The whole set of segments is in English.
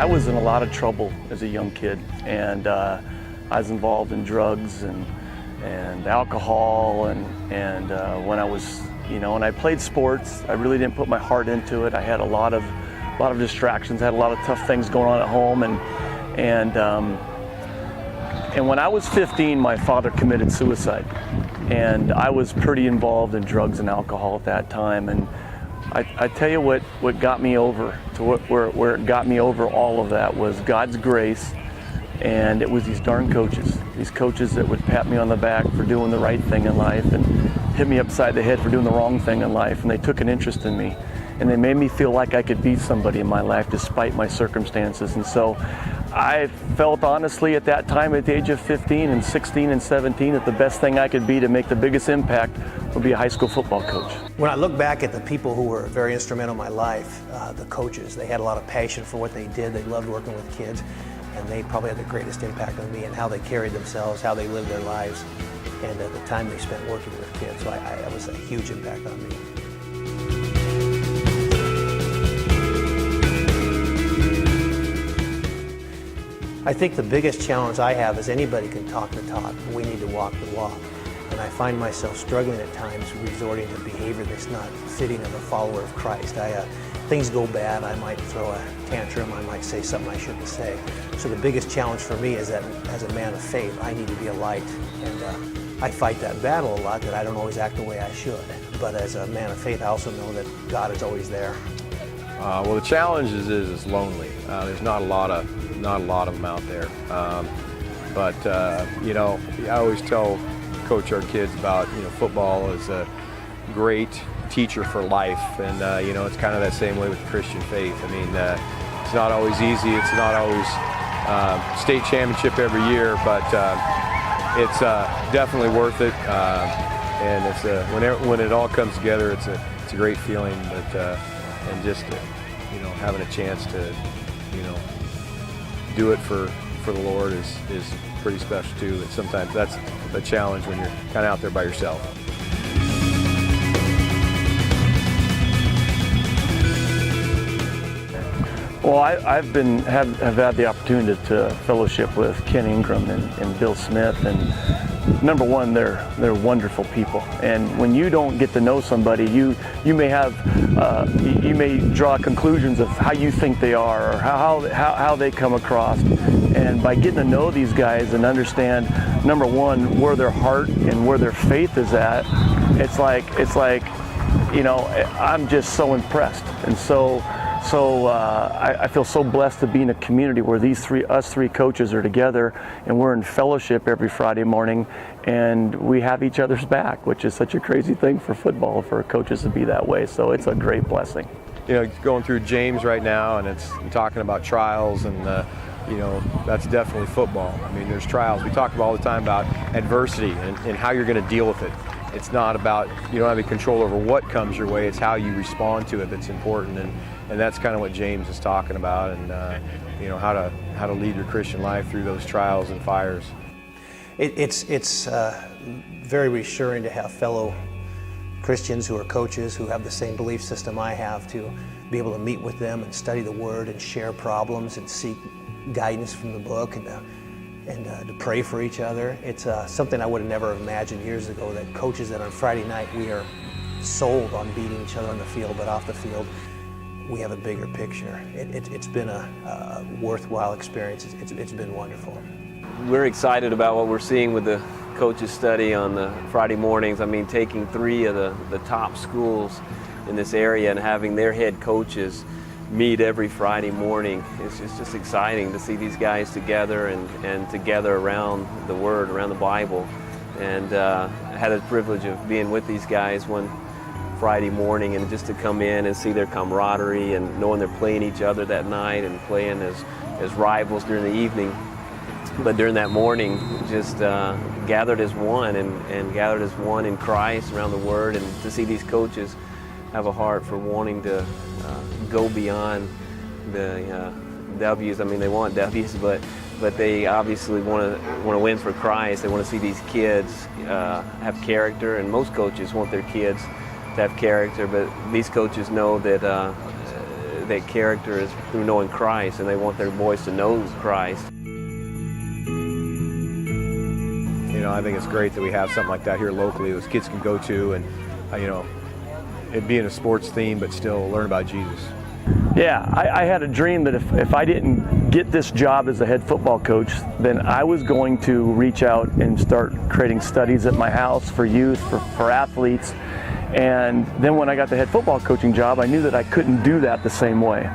I was in a lot of trouble as a young kid, and I was involved in drugs and alcohol, and when I was, when I played sports, I really didn't put my heart into it. I had a lot of distractions, had a lot of tough things going on at home, and when I was 15, my father committed suicide, and I was pretty involved in drugs and alcohol at that time. And I tell you what got me over to where it got me over all of that was God's grace, and it was these darn coaches that would pat me on the back for doing the right thing in life and hit me upside the head for doing the wrong thing in life. And they took an interest in me, and they made me feel like I could be somebody in my life despite my circumstances. And so I felt honestly at that time, at the age of 15 and 16 and 17, that the best thing I could be to make the biggest impact would be a high school football coach. When I look back at the people who were very instrumental in my life, the coaches, they had a lot of passion for what they did. They loved working with kids, and they probably had the greatest impact on me and how they carried themselves, how they lived their lives, and the time they spent working with kids. So that was a huge impact on me. I think the biggest challenge I have is anybody can talk the talk, but we need to walk the walk. And I find myself struggling at times resorting to behavior that's not fitting of a follower of Christ. Things go bad, I might throw a tantrum, I might say something I shouldn't say. So the biggest challenge for me is that as a man of faith, I need to be a light. And I fight that battle a lot, that I don't always act the way I should. But as a man of faith, I also know that God is always there. Well, the challenge is it's lonely. There's not a lot of them out there. I always coach our kids about, football is a great teacher for life, and it's kind of that same way with the Christian faith. I mean, it's not always easy. It's not always state championship every year, but it's definitely worth it. And it's when it all comes together, it's a great feeling. But and just having a chance to do it for the Lord is pretty special too. And sometimes that's a challenge when you're kind of out there by yourself. Well, I've had the opportunity to fellowship with Ken Ingram and Bill Smith, and number one, they're wonderful people. And when you don't get to know somebody, you may draw conclusions of how you think they are or how they come across. And by getting to know these guys and understand, number one, where their heart and where their faith is at, it's like I'm just so impressed. And so I feel so blessed to be in a community where us three coaches are together, and we're in fellowship every Friday morning, and we have each other's back, which is such a crazy thing for football, for coaches to be that way. So it's a great blessing. Going through James right now, and it's talking about trials, and that's definitely football. I mean, there's trials. We talk all the time about adversity and how you're going to deal with it. It's not about, you don't have any control over what comes your way, it's how you respond to it that's important. And that's kind of what James is talking about, and how to lead your Christian life through those trials and fires. It's very reassuring to have fellow Christians who are coaches who have the same belief system I have, to be able to meet with them and study the Word and share problems and seek guidance from the book, and to pray for each other. It's something I would have never imagined years ago, that coaches that on Friday night we are sold on beating each other on the field, but off the field we have a bigger picture. It's been a worthwhile experience. It's been wonderful. We're excited about what we're seeing with the coaches study on the Friday mornings. I mean, taking 3 of the top schools in this area and having their head coaches meet every Friday morning. It's just exciting to see these guys together and together around the Word, around the Bible. And I had the privilege of being with these guys one Friday morning, and just to come in and see their camaraderie and knowing they're playing each other that night and playing as rivals during the evening. But during that morning, just gathered as one and gathered as one in Christ around the Word, and to see these coaches have a heart for wanting to go beyond the W's. I mean, they want W's, but they obviously want to win for Christ. They want to see these kids have character, and most coaches want their kids to have character, but these coaches know that that character is through knowing Christ, and they want their boys to know Christ. You know, I think it's great that we have something like that here locally those kids can go to and, you know, it being a sports theme, but still learn about Jesus. Yeah, I had a dream that if I didn't get this job as a head football coach, then I was going to reach out and start creating studies at my house for youth, for athletes. And then when I got the head football coaching job, I knew that I couldn't do that the same way.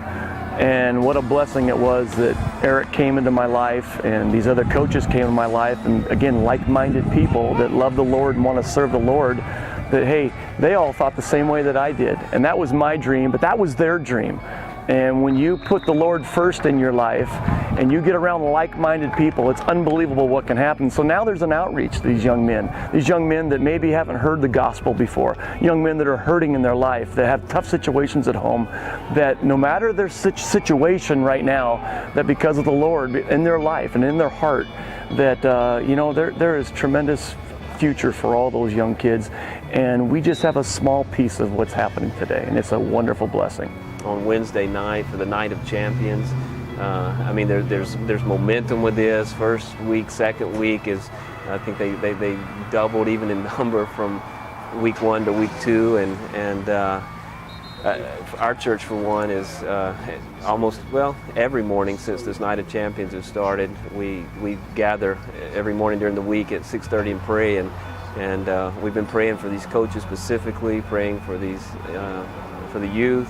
And what a blessing it was that Eric came into my life and these other coaches came into my life, and again, like-minded people that love the Lord and want to serve the Lord, that hey, they all thought the same way that I did. And that was my dream, but that was their dream. And when you put the Lord first in your life and you get around like-minded people, it's unbelievable what can happen. So now there's an outreach to these young men that maybe haven't heard the gospel before, young men that are hurting in their life, that have tough situations at home, that no matter their situation right now, that because of the Lord in their life and in their heart, that you know, there is tremendous future for all those young kids, and we just have a small piece of what's happening today, and it's a wonderful blessing. On Wednesday night for the Night of Champions, I mean, there's momentum with this. First week, second week is, I think they doubled even in number from week 1 to week 2, and our church for one is almost, well, every morning since this Night of Champions has started, we gather every morning during the week at 6:30 and pray, and we've been praying for these coaches specifically, praying for these for the youth,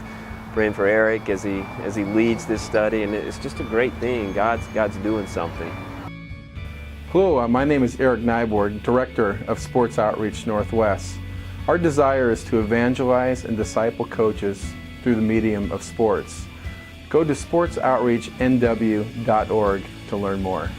praying for Eric as he leads this study, and it's just a great thing. God's doing something. Hello, my name is Eric Nyborg, Director of Sports Outreach Northwest. Our desire is to evangelize and disciple coaches through the medium of sports. Go to sportsoutreachnw.org to learn more.